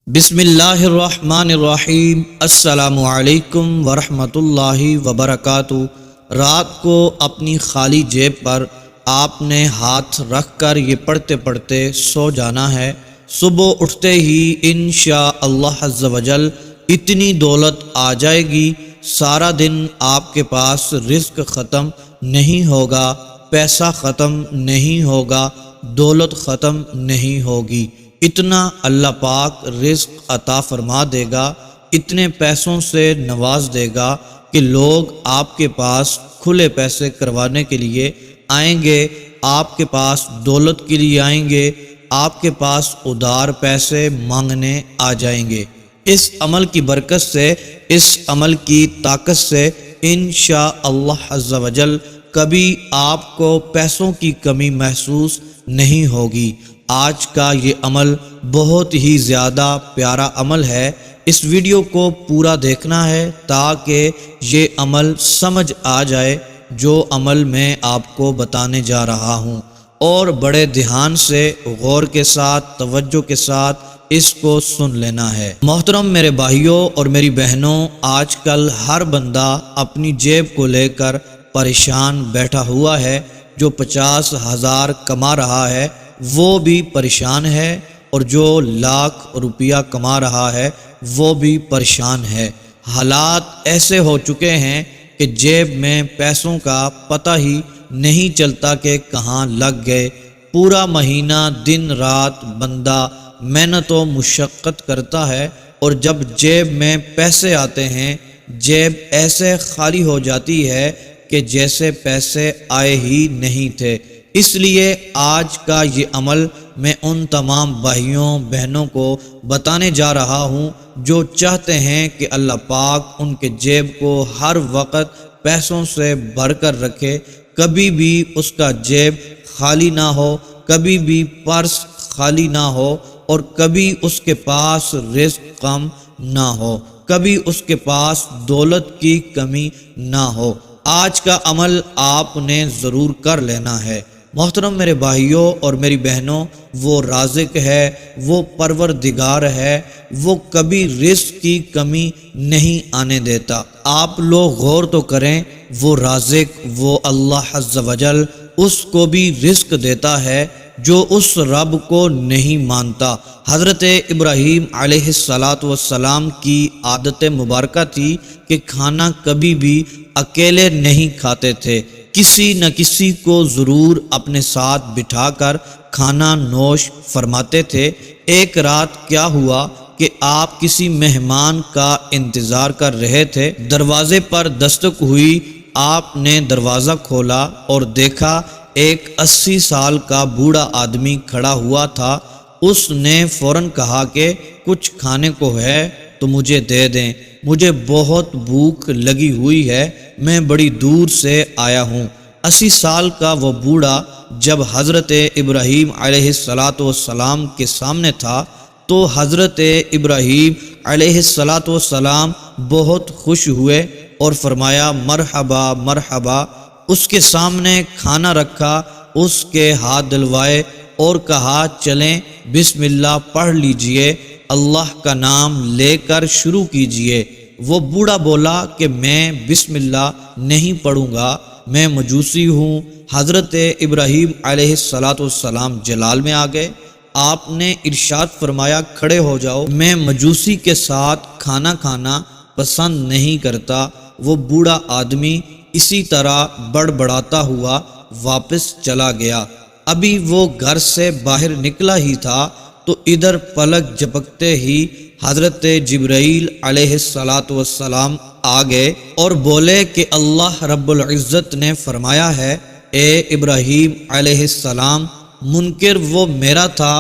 بسم اللہ الرحمن الرحیم۔ السلام علیکم ورحمۃ اللہ وبرکاتہ۔ رات کو اپنی خالی جیب پر آپ نے ہاتھ رکھ کر یہ پڑھتے پڑھتے سو جانا ہے۔ صبح اٹھتے ہی انشاءاللہ عز و جل اتنی دولت آ جائے گی، سارا دن آپ کے پاس رزق ختم نہیں ہوگا، پیسہ ختم نہیں ہوگا، دولت ختم نہیں ہوگی۔ اتنا اللہ پاک رزق عطا فرما دے گا، اتنے پیسوں سے نواز دے گا کہ لوگ آپ کے پاس کھلے پیسے کروانے کے لیے آئیں گے، آپ کے پاس دولت کے لیے آئیں گے، آپ کے پاس ادھار پیسے مانگنے آ جائیں گے۔ اس عمل کی برکت سے، اس عمل کی طاقت سے انشاءاللہ عز و جل کبھی آپ کو پیسوں کی کمی محسوس نہیں ہوگی۔ آج کا یہ عمل بہت ہی زیادہ پیارا عمل ہے، اس ویڈیو کو پورا دیکھنا ہے تاکہ یہ عمل سمجھ آ جائے جو عمل میں آپ کو بتانے جا رہا ہوں، اور بڑے دھیان سے، غور کے ساتھ، توجہ کے ساتھ اس کو سن لینا ہے۔ محترم میرے بھائیوں اور میری بہنوں، آج کل ہر بندہ اپنی جیب کو لے کر پریشان بیٹھا ہوا ہے۔ جو 50,000 کما رہا ہے وہ بھی پریشان ہے، اور جو لاکھ روپیہ کما رہا ہے وہ بھی پریشان ہے۔ حالات ایسے ہو چکے ہیں کہ جیب میں پیسوں کا پتہ ہی نہیں چلتا کہ کہاں لگ گئے۔ پورا مہینہ دن رات بندہ محنت و مشقت کرتا ہے، اور جب جیب میں پیسے آتے ہیں جیب ایسے خالی ہو جاتی ہے کہ جیسے پیسے آئے ہی نہیں تھے۔ اس لیے آج کا یہ عمل میں ان تمام بھائیوں بہنوں کو بتانے جا رہا ہوں جو چاہتے ہیں کہ اللہ پاک ان کے جیب کو ہر وقت پیسوں سے بھر کر رکھے، کبھی بھی اس کا جیب خالی نہ ہو، کبھی بھی پرس خالی نہ ہو، اور کبھی اس کے پاس رزق کم نہ ہو، کبھی اس کے پاس دولت کی کمی نہ ہو۔ آج کا عمل آپ نے ضرور کر لینا ہے۔ محترم میرے بھائیوں اور میری بہنوں، وہ رازق ہے، وہ پروردگار ہے، وہ کبھی رزق کی کمی نہیں آنے دیتا۔ آپ لوگ غور تو کریں، وہ رازق، وہ اللہ عز و جل اس کو بھی رزق دیتا ہے جو اس رب کو نہیں مانتا۔ حضرت ابراہیم علیہ السلام کی عادت مبارکہ تھی کہ کھانا کبھی بھی اکیلے نہیں کھاتے تھے، کسی نہ کسی کو ضرور اپنے ساتھ بٹھا کر کھانا نوش فرماتے تھے۔ ایک رات کیا ہوا کہ آپ کسی مہمان کا انتظار کر رہے تھے، دروازے پر دستک ہوئی، آپ نے دروازہ کھولا اور دیکھا ایک 80 سال کا بوڑھا آدمی کھڑا ہوا تھا۔ اس نے فوراً کہا کہ کچھ کھانے کو ہے تو مجھے دے دیں، مجھے بہت بھوک لگی ہوئی ہے، میں بڑی دور سے آیا ہوں۔ 80 سال کا وہ بوڑھا جب حضرت ابراہیم علیہ السلام کے سامنے تھا تو حضرت ابراہیم علیہ السلام بہت خوش ہوئے اور فرمایا مرحبا مرحبا۔ اس کے سامنے کھانا رکھا، اس کے ہاتھ دلوائے اور کہا چلیں بسم اللہ پڑھ لیجئے، اللہ کا نام لے کر شروع کیجئے۔ وہ بوڑھا بولا کہ میں بسم اللہ نہیں پڑھوں گا، میں مجوسی ہوں۔ حضرت ابراہیم علیہ السلام جلال میں آ گئے، آپ نے ارشاد فرمایا کھڑے ہو جاؤ، میں مجوسی کے ساتھ کھانا کھانا پسند نہیں کرتا۔ وہ بوڑھا آدمی اسی طرح بڑبڑاتا ہوا واپس چلا گیا۔ ابھی وہ گھر سے باہر نکلا ہی تھا تو ادھر پلک جھپکتے ہی حضرت جبرائیل علیہ السلام آ گئے اور بولے کہ اللہ رب العزت نے فرمایا ہے اے ابراہیم علیہ السلام، منکر وہ میرا تھا،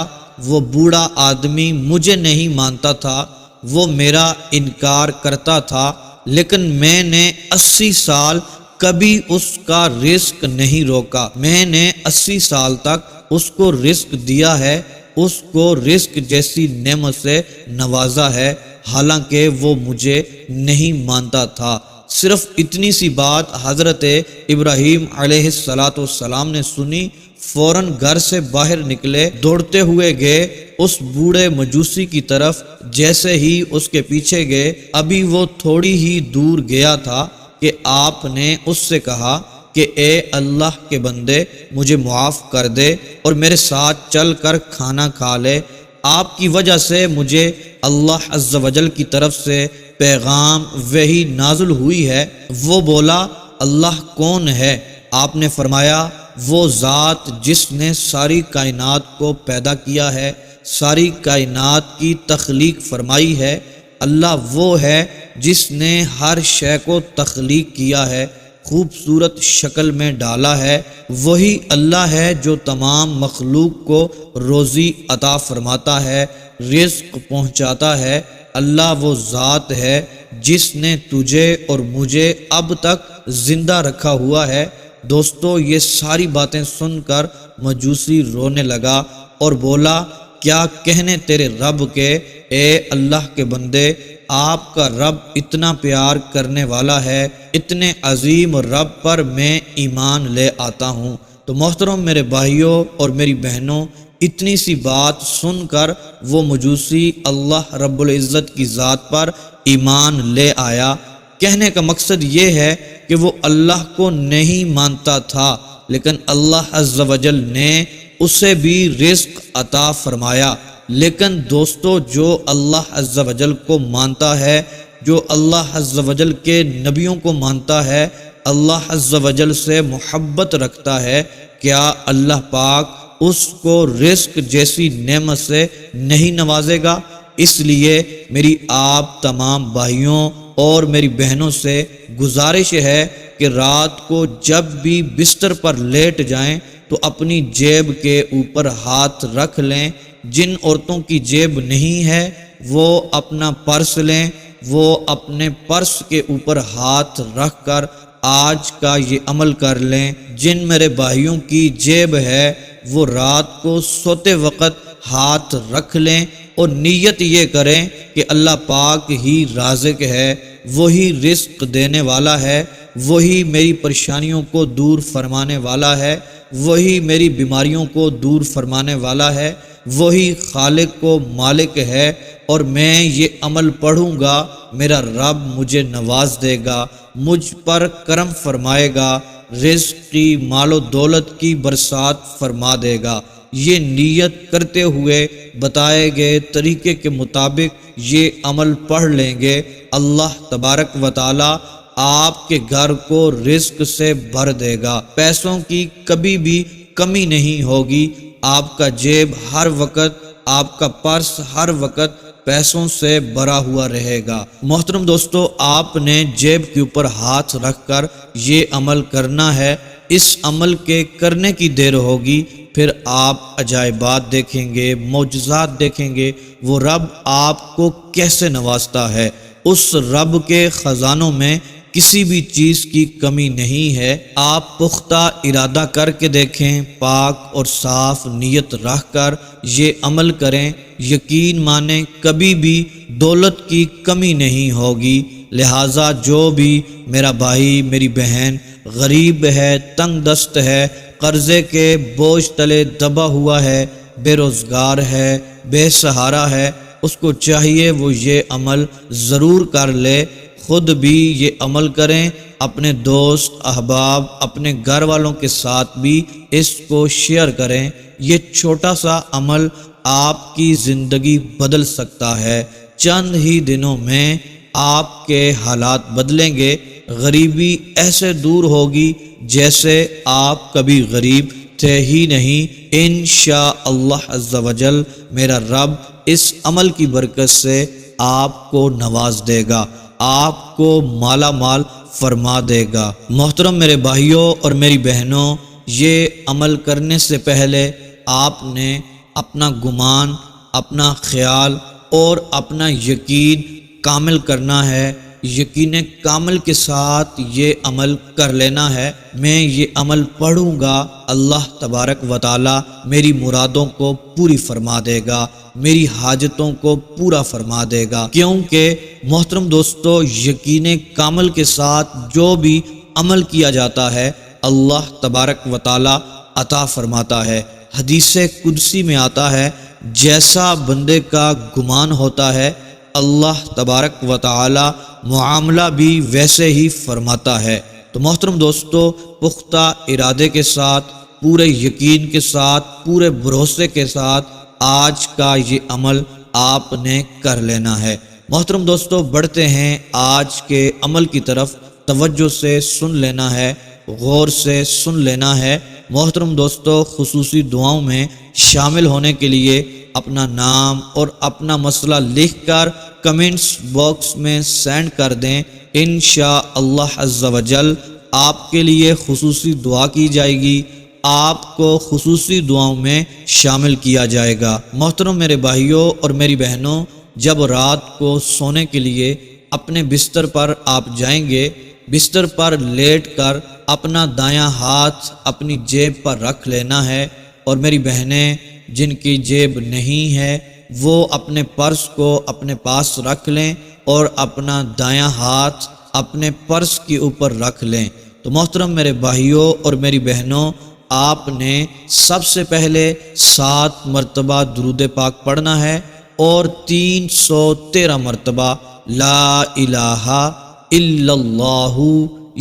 وہ بوڑھا آدمی مجھے نہیں مانتا تھا، وہ میرا انکار کرتا تھا، لیکن میں نے 80 سال کبھی اس کا رزق نہیں روکا، میں نے 80 سال تک اس کو رزق دیا ہے، اس کو رزق جیسی نعمت سے نوازا ہے، حالانکہ وہ مجھے نہیں مانتا تھا۔ صرف اتنی سی بات حضرت ابراہیم علیہ السلام نے سنی، فوراً گھر سے باہر نکلے، دوڑتے ہوئے گئے اس بوڑھے مجوسی کی طرف۔ جیسے ہی اس کے پیچھے گئے، ابھی وہ تھوڑی ہی دور گیا تھا کہ آپ نے اس سے کہا کہ اے اللہ کے بندے، مجھے معاف کر دے اور میرے ساتھ چل کر کھانا کھا لے۔ آپ کی وجہ سے مجھے اللہ عز و جل کی طرف سے پیغام وحی نازل ہوئی ہے۔ وہ بولا، اللہ کون ہے؟ آپ نے فرمایا، وہ ذات جس نے ساری کائنات کو پیدا کیا ہے، ساری کائنات کی تخلیق فرمائی ہے۔ اللہ وہ ہے جس نے ہر شے کو تخلیق کیا ہے، خوبصورت شکل میں ڈالا ہے۔ وہی اللہ ہے جو تمام مخلوق کو روزی عطا فرماتا ہے، رزق پہنچاتا ہے۔ اللہ وہ ذات ہے جس نے تجھے اور مجھے اب تک زندہ رکھا ہوا ہے۔ دوستو، یہ ساری باتیں سن کر مجوسی رونے لگا اور بولا، کیا کہنے تیرے رب کے، اے اللہ کے بندے، آپ کا رب اتنا پیار کرنے والا ہے، اتنے عظیم رب پر میں ایمان لے آتا ہوں۔ تو محترم میرے بھائیوں اور میری بہنوں، اتنی سی بات سن کر وہ مجوسی اللہ رب العزت کی ذات پر ایمان لے آیا۔ کہنے کا مقصد یہ ہے کہ وہ اللہ کو نہیں مانتا تھا، لیکن اللہ عز و جل نے اسے بھی رزق عطا فرمایا۔ لیکن دوستو، جو اللہ عز و جل کو مانتا ہے، جو اللہ عز و جل کے نبیوں کو مانتا ہے، اللہ عز و جل سے محبت رکھتا ہے، کیا اللہ پاک اس کو رزق جیسی نعمت سے نہیں نوازے گا؟ اس لیے میری آپ تمام بھائیوں اور میری بہنوں سے گزارش ہے کہ رات کو جب بھی بستر پر لیٹ جائیں تو اپنی جیب کے اوپر ہاتھ رکھ لیں۔ جن عورتوں کی جیب نہیں ہے وہ اپنا پرس لیں، وہ اپنے پرس کے اوپر ہاتھ رکھ کر آج کا یہ عمل کر لیں۔ جن میرے بھائیوں کی جیب ہے وہ رات کو سوتے وقت ہاتھ رکھ لیں اور نیت یہ کریں کہ اللہ پاک ہی رازق ہے، وہی رزق دینے والا ہے، وہی میری پریشانیوں کو دور فرمانے والا ہے، وہی میری بیماریوں کو دور فرمانے والا ہے، وہی خالق و مالک ہے، اور میں یہ عمل پڑھوں گا، میرا رب مجھے نواز دے گا، مجھ پر کرم فرمائے گا، رزق کی، مال و دولت کی برسات فرما دے گا۔ یہ نیت کرتے ہوئے بتائے گئے طریقے کے مطابق یہ عمل پڑھ لیں گے، اللہ تبارک و تعالی آپ کے گھر کو رزق سے بھر دے گا، پیسوں کی کبھی بھی کمی نہیں ہوگی، آپ کا جیب ہر وقت، آپ کا پرس ہر وقت پیسوں سے بھرا ہوا رہے گا۔ محترم دوستو، آپ نے جیب کے اوپر ہاتھ رکھ کر یہ عمل کرنا ہے۔ اس عمل کے کرنے کی دیر ہوگی، پھر آپ عجائبات دیکھیں گے، معجزات دیکھیں گے، وہ رب آپ کو کیسے نوازتا ہے۔ اس رب کے خزانوں میں کسی بھی چیز کی کمی نہیں ہے۔ آپ پختہ ارادہ کر کے دیکھیں، پاک اور صاف نیت رکھ کر یہ عمل کریں، یقین مانیں کبھی بھی دولت کی کمی نہیں ہوگی۔ لہٰذا جو بھی میرا بھائی میری بہن غریب ہے، تنگ دست ہے، قرضے کے بوجھ تلے دبا ہوا ہے، بے روزگار ہے، بے سہارا ہے، اس کو چاہیے وہ یہ عمل ضرور کر لے، خود بھی یہ عمل کریں، اپنے دوست احباب، اپنے گھر والوں کے ساتھ بھی اس کو شیئر کریں۔ یہ چھوٹا سا عمل آپ کی زندگی بدل سکتا ہے۔ چند ہی دنوں میں آپ کے حالات بدلیں گے، غریبی ایسے دور ہوگی جیسے آپ کبھی غریب تھے ہی نہیں۔ انشاءاللہ عز و جل میرا رب اس عمل کی برکت سے آپ کو نواز دے گا، آپ کو مالا مال فرما دے گا۔ محترم میرے بھائیوں اور میری بہنوں، یہ عمل کرنے سے پہلے آپ نے اپنا گمان، اپنا خیال اور اپنا یقین کامل کرنا ہے۔ یقین کامل کے ساتھ یہ عمل کر لینا ہے۔ میں یہ عمل پڑھوں گا، اللہ تبارک و تعالی میری مرادوں کو پوری فرما دے گا، میری حاجتوں کو پورا فرما دے گا، کیونکہ محترم دوستو، یقین کامل کے ساتھ جو بھی عمل کیا جاتا ہے، اللہ تبارک و تعالی عطا فرماتا ہے۔ حدیث قدسی میں آتا ہے جیسا بندے کا گمان ہوتا ہے اللہ تبارک و تعالی معاملہ بھی ویسے ہی فرماتا ہے۔ تو محترم دوستو، پختہ ارادے کے ساتھ، پورے یقین کے ساتھ، پورے بھروسے کے ساتھ آج کا یہ عمل آپ نے کر لینا ہے۔ محترم دوستو، بڑھتے ہیں آج کے عمل کی طرف۔ توجہ سے سن لینا ہے، غور سے سن لینا ہے۔ محترم دوستو، خصوصی دعاؤں میں شامل ہونے کے لیے اپنا نام اور اپنا مسئلہ لکھ کر کمنٹس باکس میں سینڈ کر دیں۔ انشاءاللہ عز و جل آپ کے لیے خصوصی دعا کی جائے گی، آپ کو خصوصی دعاؤں میں شامل کیا جائے گا۔ محترم میرے بھائیوں اور میری بہنوں، جب رات کو سونے کے لیے اپنے بستر پر آپ جائیں گے، بستر پر لیٹ کر اپنا دایاں ہاتھ اپنی جیب پر رکھ لینا ہے، اور میری بہنیں جن کی جیب نہیں ہے وہ اپنے پرس کو اپنے پاس رکھ لیں اور اپنا دایاں ہاتھ اپنے پرس کے اوپر رکھ لیں۔ تو محترم میرے بھائیوں اور میری بہنوں، آپ نے سب سے پہلے 7 مرتبہ درود پاک پڑھنا ہے اور 313 مرتبہ لا الہ الا اللہ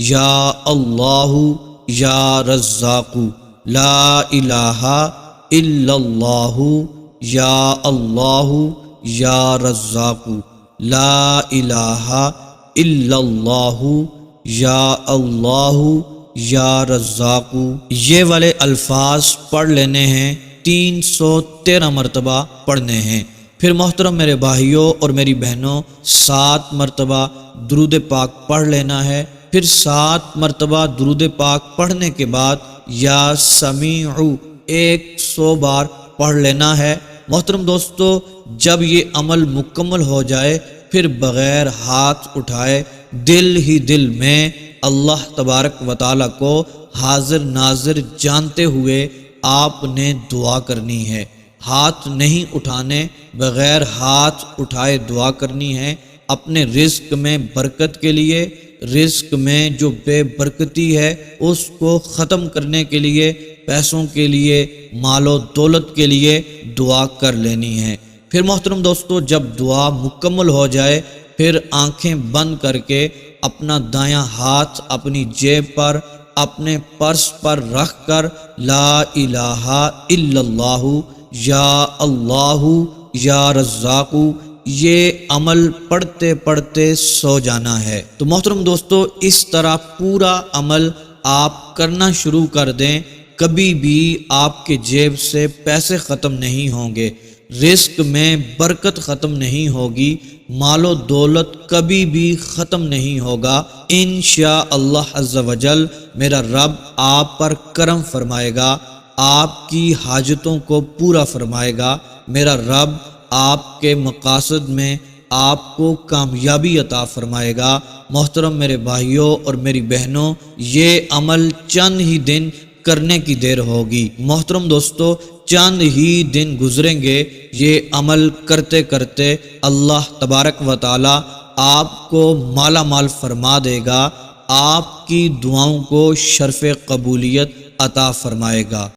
یا اللہ یا رزاق، لا الہ الا اللہ یا اللہ یا رزاق، لا الہ الا اللہ یا اللہ یا رزاق، یہ والے الفاظ پڑھ لینے ہیں، 313 مرتبہ پڑھنے ہیں۔ پھر محترم میرے بھائیوں اور میری بہنوں، 7 مرتبہ درود پاک پڑھ لینا ہے۔ پھر 7 مرتبہ درود پاک پڑھنے کے بعد یا سمیع 100 بار پڑھ لینا ہے۔ محترم دوستو، جب یہ عمل مکمل ہو جائے پھر بغیر ہاتھ اٹھائے دل ہی دل میں اللہ تبارک و تعالیٰ کو حاضر ناظر جانتے ہوئے آپ نے دعا کرنی ہے۔ ہاتھ نہیں اٹھانے، بغیر ہاتھ اٹھائے دعا کرنی ہے، اپنے رزق میں برکت کے لیے، رزق میں جو بے برکتی ہے اس کو ختم کرنے کے لیے، پیسوں کے لیے، مال و دولت کے لیے دعا کر لینی ہے۔ پھر محترم دوستو، جب دعا مکمل ہو جائے پھر آنکھیں بند کر کے اپنا دایاں ہاتھ اپنی جیب پر، اپنے پرس پر رکھ کر لا الہ الا اللہ یا اللہ یا رزاق یہ عمل پڑھتے پڑھتے سو جانا ہے۔ تو محترم دوستو، اس طرح پورا عمل آپ کرنا شروع کر دیں، کبھی بھی آپ کے جیب سے پیسے ختم نہیں ہوں گے، رزق میں برکت ختم نہیں ہوگی، مال و دولت کبھی بھی ختم نہیں ہوگا۔ انشاءاللہ عز و جل میرا رب آپ پر کرم فرمائے گا، آپ کی حاجتوں کو پورا فرمائے گا۔ میرا رب آپ کے مقاصد میں آپ کو کامیابی عطا فرمائے گا۔ محترم میرے بھائیوں اور میری بہنوں، یہ عمل چند ہی دن کرنے کی دیر ہوگی۔ محترم دوستو، چند ہی دن گزریں گے، یہ عمل کرتے کرتے اللہ تبارک و تعالی آپ کو مالا مال فرما دے گا، آپ کی دعاؤں کو شرف قبولیت عطا فرمائے گا۔